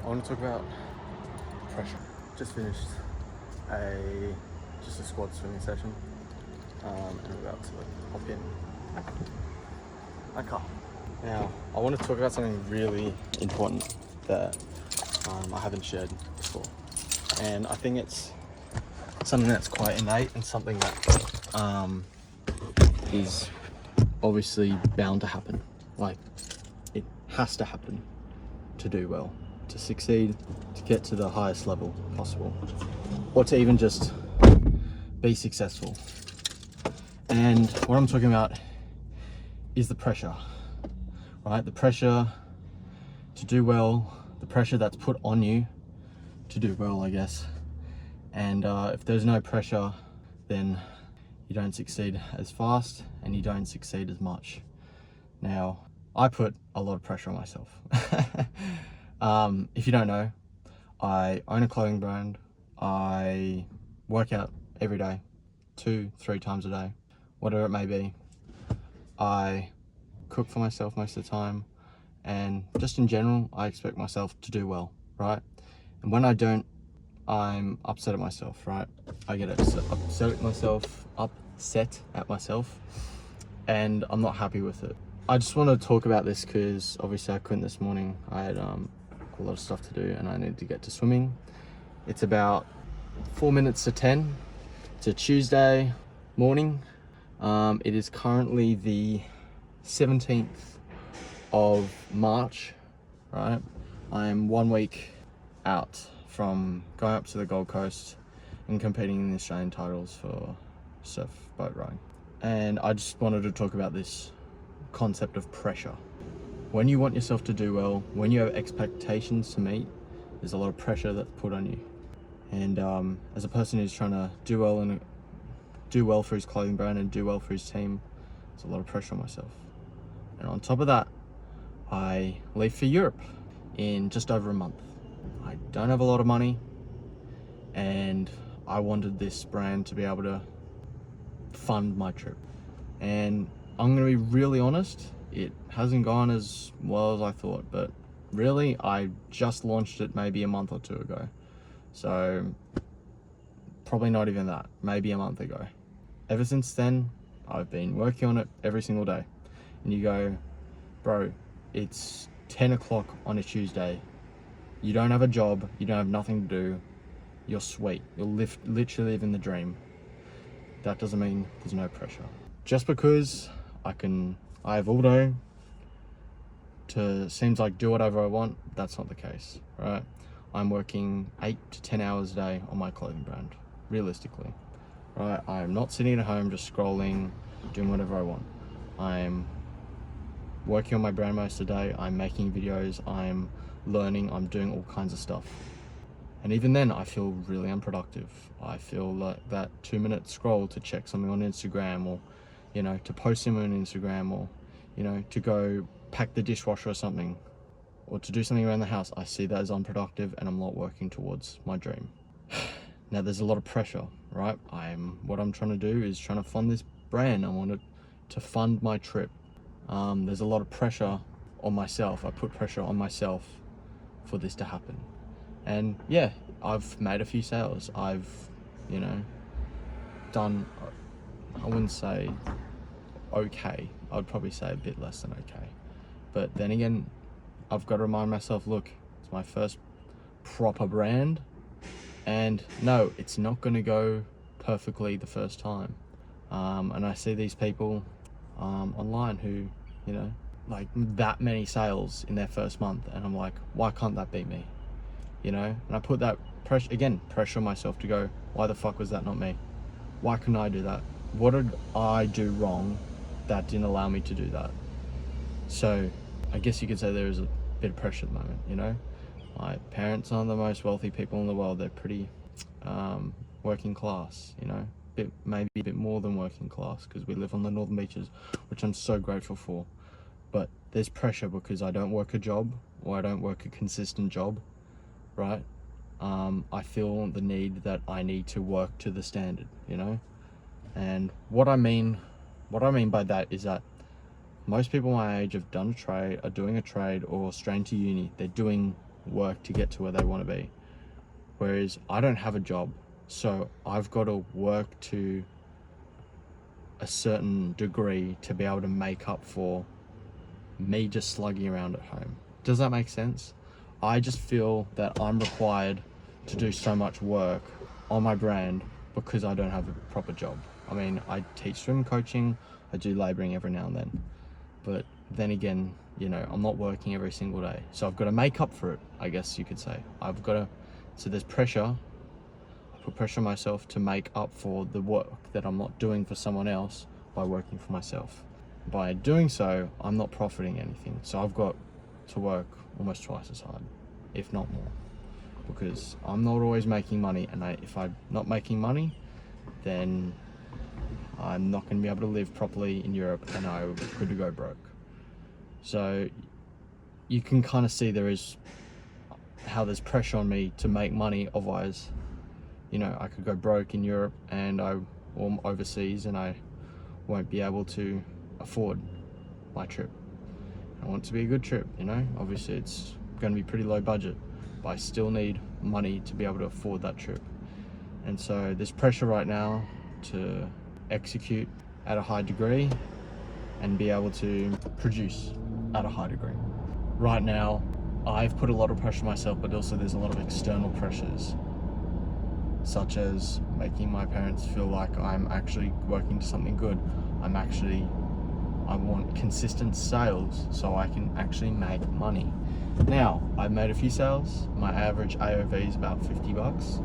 I want to talk about pressure. Just finished just a squad swimming session, and I'm about to hop in my car. Now, I want to talk about something really important that I haven't shared before, and I think it's something that's quite innate and something that is obviously bound to happen. Like, it has to happen to do well, to succeed, to get to the highest level possible, or to even just be successful. And what I'm talking about is the pressure, right? The pressure to do well, the pressure that's put on you to do well, I guess. And if there's no pressure, then you don't succeed as fast and you don't succeed as much. Now, I put a lot of pressure on myself. If you don't know, I own a clothing brand. I work out every day, 2-3 times a day, whatever it may be. I cook for myself most of the time, and just in general, I expect myself to do well, right? And when I don't, I'm upset at myself, right? I get upset at myself, and I'm not happy with it. I just want to talk about this because obviously I couldn't this morning. I had a lot of stuff to do and I needed to get to swimming. It's about 4 minutes to 10. It's a Tuesday morning. It is currently the 17th of March, right? I'm 1 week out from going up to the Gold Coast and competing in the Australian titles for surf boat rowing. And I just wanted to talk about this concept of pressure. When you want yourself to do well, when you have expectations to meet, there's a lot of pressure that's put on you. And as a person who's trying to do well for his clothing brand and do well for his team, there's a lot of pressure on myself. And on top of that, I leave for Europe in just over a month. I don't have a lot of money, and I wanted this brand to be able to fund my trip. And I'm gonna be really honest, it hasn't gone as well as I thought, but really, I just launched it maybe a month or two ago. So probably not even that, maybe a month ago. Ever since then, I've been working on it every single day. And you go, bro, it's 10 o'clock on a Tuesday. You don't have a job, you don't have nothing to do. You're sweet, you're literally living the dream. That doesn't mean there's no pressure. Just because I have all day to, seems like, do whatever I want, that's not the case, right? I'm working 8 to 10 hours a day on my clothing brand, realistically, right? I'm not sitting at home just scrolling, doing whatever I want. I'm working on my brand most of the day, I'm making videos, I'm learning, I'm doing all kinds of stuff. And even then, I feel really unproductive. I feel like that 2-minute scroll to check something on Instagram, or, you know, to post something on Instagram, or, you know, to go pack the dishwasher or something, or to do something around the house, I see that as unproductive and I'm not working towards my dream. Now, there's a lot of pressure, right? What I'm trying to do is trying to fund this brand. I wanted to fund my trip. There's a lot of pressure on myself. I put pressure on myself for this to happen. And yeah, I've made a few sales. I've, you know, done, I wouldn't say okay. I'd probably say a bit less than okay. But then again, I've got to remind myself, look, it's my first proper brand. And no, it's not going to go perfectly the first time. And I see these people online who, you know, like that many sales in their first month. And I'm like, why can't that be me? You know, and I put that pressure on myself to go, why the fuck was that not me? Why couldn't I do that? What did I do wrong that didn't allow me to do that? So I guess you could say there is a bit of pressure at the moment, you know? My parents aren't the most wealthy people in the world. They're pretty working class, you know? Maybe a bit more than working class, because we live on the northern beaches, which I'm so grateful for. But there's pressure because I don't work a job, or I don't work a consistent job, right? I feel the need that I need to work to the standard, you know? And what I mean by that is that most people my age have done a trade, are doing a trade, or straight to uni. They're doing work to get to where they want to be. Whereas I don't have a job, so I've got to work to a certain degree to be able to make up for me just slugging around at home. Does that make sense? I just feel that I'm required to do so much work on my brand because I don't have a proper job. I mean, I teach swim coaching, I do labouring every now and then, but then again, you know, I'm not working every single day, so I've got to make up for it, I guess you could say. So there's pressure. I put pressure on myself to make up for the work that I'm not doing for someone else by working for myself. By doing so, I'm not profiting anything, so I've got to work almost twice as hard, if not more, because I'm not always making money, and if I'm not making money, then I'm not going to be able to live properly in Europe, and I could go broke. So you can kind of see how there's pressure on me to make money. Otherwise, you know, I could go broke in Europe or overseas, and I won't be able to afford my trip. I want it to be a good trip, you know. Obviously it's going to be pretty low budget, but I still need money to be able to afford that trip. And so there's pressure right now to execute at a high degree and be able to produce at a high degree. Right now, I've put a lot of pressure on myself, but also there's a lot of external pressures, such as making my parents feel like I'm actually working to something good. I want consistent sales so I can actually make money. Now, I've made a few sales. My average AOV is about $50,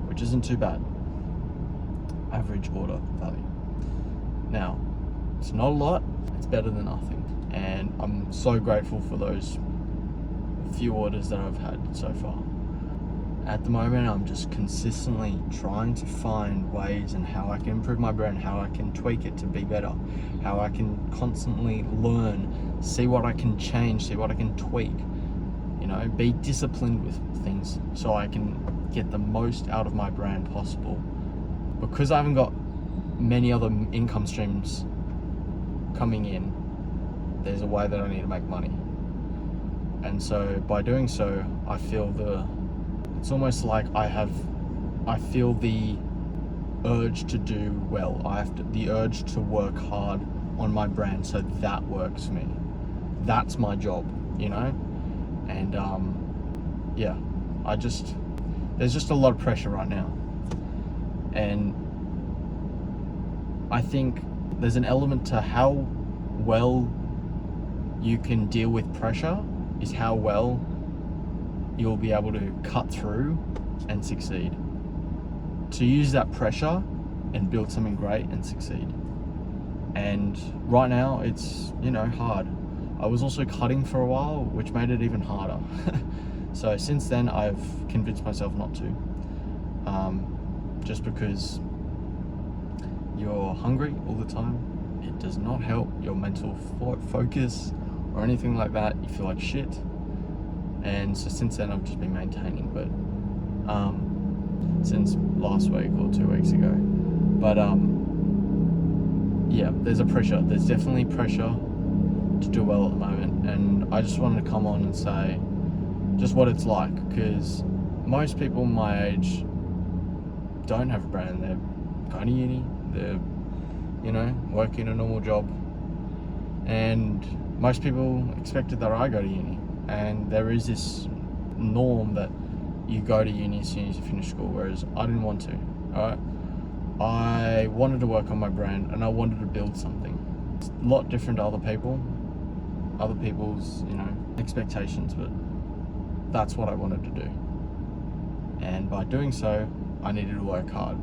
which isn't too bad. Average order value. Now, it's not a lot, it's better than nothing. And I'm so grateful for those few orders that I've had so far. At the moment, I'm just consistently trying to find ways and how I can improve my brand, how I can tweak it to be better, how I can constantly learn, see what I can change, see what I can tweak, you know, be disciplined with things so I can get the most out of my brand possible. Because I haven't got many other income streams coming in, there's a way that I need to make money. And so by doing so, I feel it's almost like I feel the urge to do well. The urge to work hard on my brand, so that works for me. That's my job, you know? And yeah, there's just a lot of pressure right now. And I think there's an element to how well you can deal with pressure is how well you'll be able to cut through and succeed. To use that pressure and build something great and succeed. And right now it's, you know, hard. I was also cutting for a while, which made it even harder. So since then I've convinced myself not to. Just because you're hungry all the time, it does not help your mental focus or anything like that. You feel like shit. And so since then I've just been maintaining, but since last week or 2 weeks ago. But yeah, there's definitely pressure to do well at the moment, and I just wanted to come on and say just what it's like, because most people my age don't have a brand. They're going to uni, they're, you know, working a normal job, and most people expected that I go to uni. And there is this norm that you go to uni as soon as you finish school, whereas I didn't want to, alright? I wanted to work on my brand, and I wanted to build something. It's a lot different to other people's, you know, expectations, but that's what I wanted to do. And by doing so, I needed to work hard.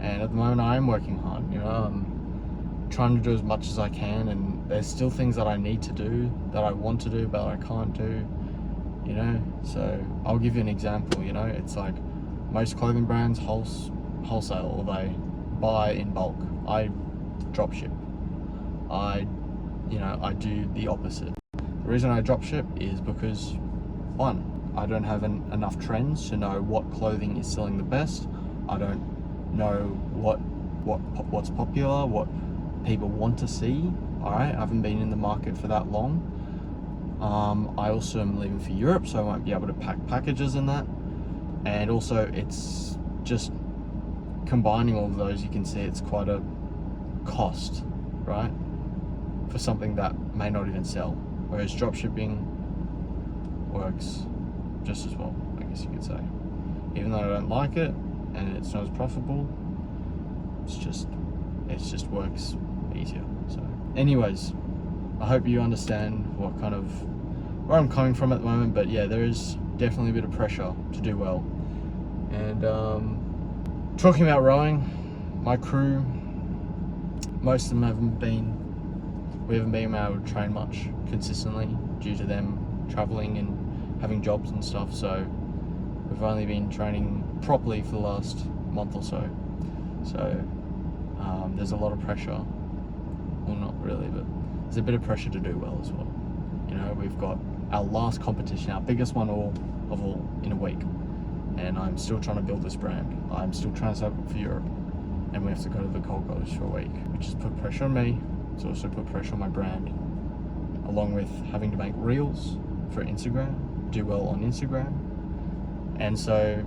And at the moment I am working hard, you know, I'm trying to do as much as I can, and there's still things that I need to do, that I want to do, but I can't do, you know. So I'll give you an example, you know, it's like most clothing brands wholesale, or they buy in bulk. I drop ship. I do the opposite. The reason I drop ship is because, one, I don't have enough trends to know what clothing is selling the best. I don't know what's popular, what people want to see. All right, I haven't been in the market for that long. I also am leaving for Europe, so I won't be able to pack packages and that. And also, it's just combining all of those, you can see it's quite a cost, right? For something that may not even sell. Whereas dropshipping works just as well, I guess you could say. Even though I don't like it and it's not as profitable, it just works easier. So anyways, I hope you understand where I'm coming from at the moment. But yeah, there is definitely a bit of pressure to do well. And talking about rowing, my crew, most of them we haven't been able to train much consistently due to them traveling and having jobs and stuff. So we've only been training properly for the last month or so. So there's a lot of pressure. Well, not really, but there's a bit of pressure to do well as well. You know, we've got our last competition, our biggest one of all, in a week. And I'm still trying to build this brand. I'm still trying to save up for Europe. And we have to go to the Gold Coast for a week, which has put pressure on me. It's also put pressure on my brand, along with having to make reels for Instagram, do well on Instagram. And so,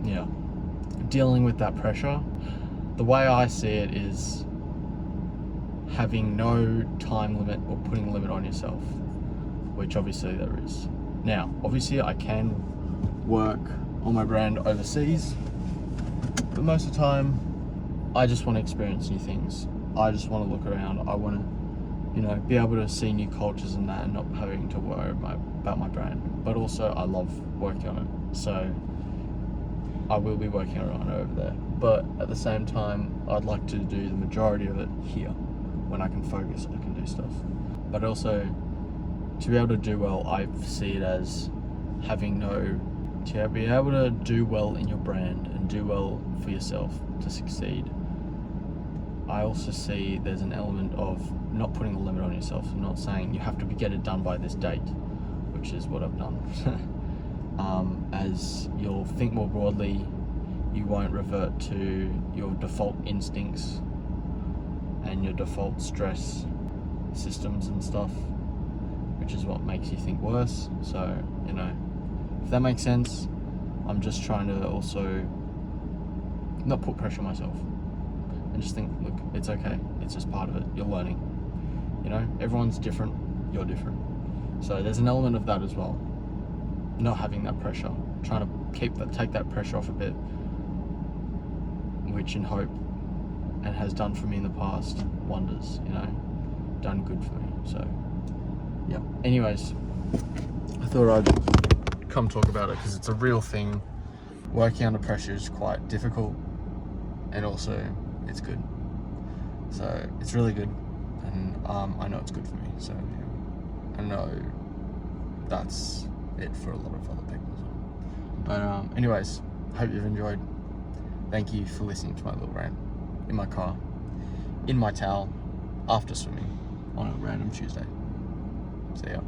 yeah, dealing with that pressure, the way I see it is having no time limit or putting a limit on yourself, which obviously there is. Now, obviously I can work on my brand overseas, but most of the time I just want to experience new things. I just want to look around. I want to, be able to see new cultures and that, and not having to worry about my brand. But also I love working on it, so I will be working on it over there. But at the same time, I'd like to do the majority of it here. When I can focus, I can do stuff. But also, to be able to do well, I see it as to be able to do well in your brand and do well for yourself to succeed. I also see there's an element of not putting a limit on yourself and not saying you have to get it done by this date, which is what I've done. As you'll think more broadly, you won't revert to your default instincts and your default stress systems and stuff, which is what makes you think worse. So, if that makes sense, I'm just trying to also not put pressure on myself and just think, look, it's okay. It's just part of it. You're learning. Everyone's different. You're different. So there's an element of that as well. Not having that pressure, trying to take that pressure off a bit, which in hope and has done for me in the past wonders, done good for me. So yeah, anyways, I thought I'd come talk about it because it's a real thing. Working under pressure is quite difficult, and also it's good. So it's really good, and I know it's good for me. So yeah, I know that's it for a lot of other people as well. But anyways, hope you've enjoyed. Thank you for listening to my little rant in my car, in my towel, after swimming on a random Tuesday. See ya.